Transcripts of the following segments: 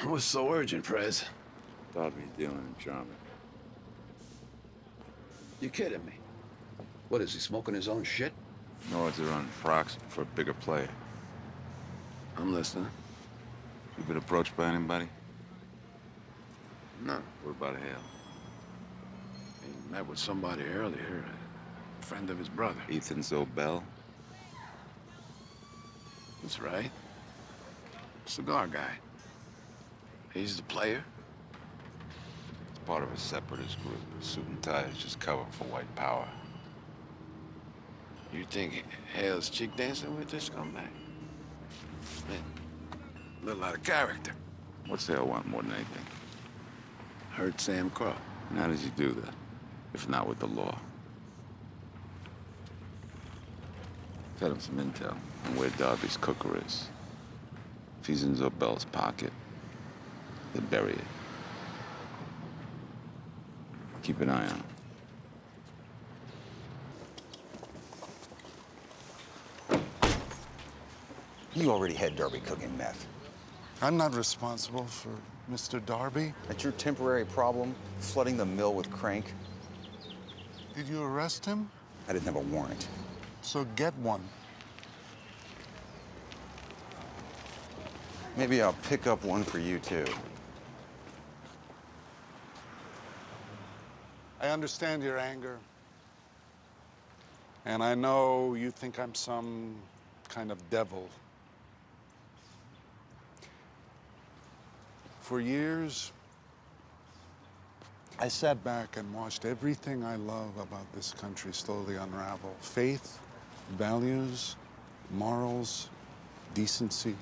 What's so urgent, Prez? Darby's dealing in German. You kidding me? What, is he smoking his own shit? Nords are on proxy for a bigger player. I'm listening. You been approached by anybody? No. What about Hale? He met with somebody earlier, a friend of his brother. Ethan Zobel? That's right. Cigar guy. He's the player? It's part of a separatist group. Suit and tie is just cover for white power. You think Hale's cheek dancing with this scumbag? Man, a little out of character. What's Hale want more than anything? Hurt Sam Crow. And how does he do that, if not with the law? Fed him some intel on where Darby's cooker is. If he's in Zobel's pocket, they bury it. Keep an eye on him. You already had Darby cooking meth. I'm not responsible for Mr. Darby. That's your temporary problem, flooding the mill with crank. Did you arrest him? I didn't have a warrant. So get one. Maybe I'll pick up one for you, too. I understand your anger. And I know you think I'm some kind of devil. For years, I sat back and watched everything I love about this country slowly unravel. Faith, values, morals, decency.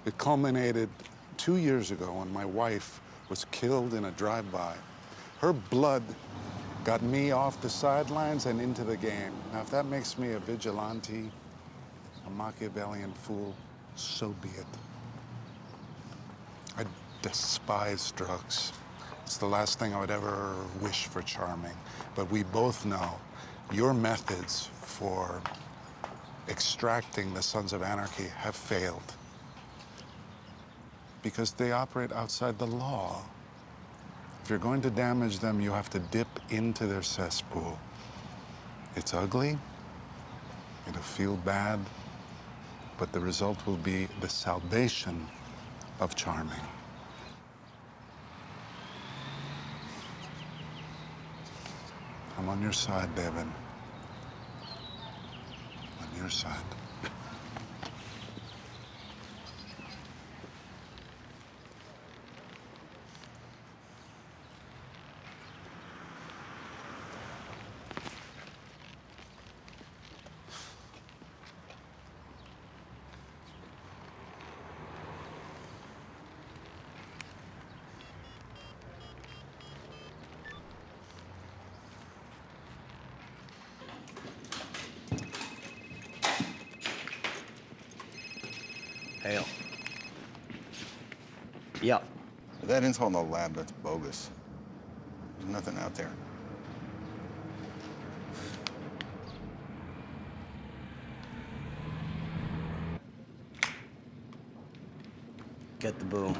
It culminated 2 years ago when my wife was killed in a drive-by. Her blood got me off the sidelines and into the game. Now, if that makes me a vigilante, a Machiavellian fool, so be it. I despise drugs. It's the last thing I would ever wish for Charming. But we both know your methods for extracting the Sons of Anarchy have failed. Because they operate outside the law. If you're going to damage them, you have to dip into their cesspool. It's ugly, it'll feel bad, but the result will be the salvation of Charming. I'm on your side, David. On your side. Hale. Yep. That intel in the lab, that's bogus. There's nothing out there. Get the boom.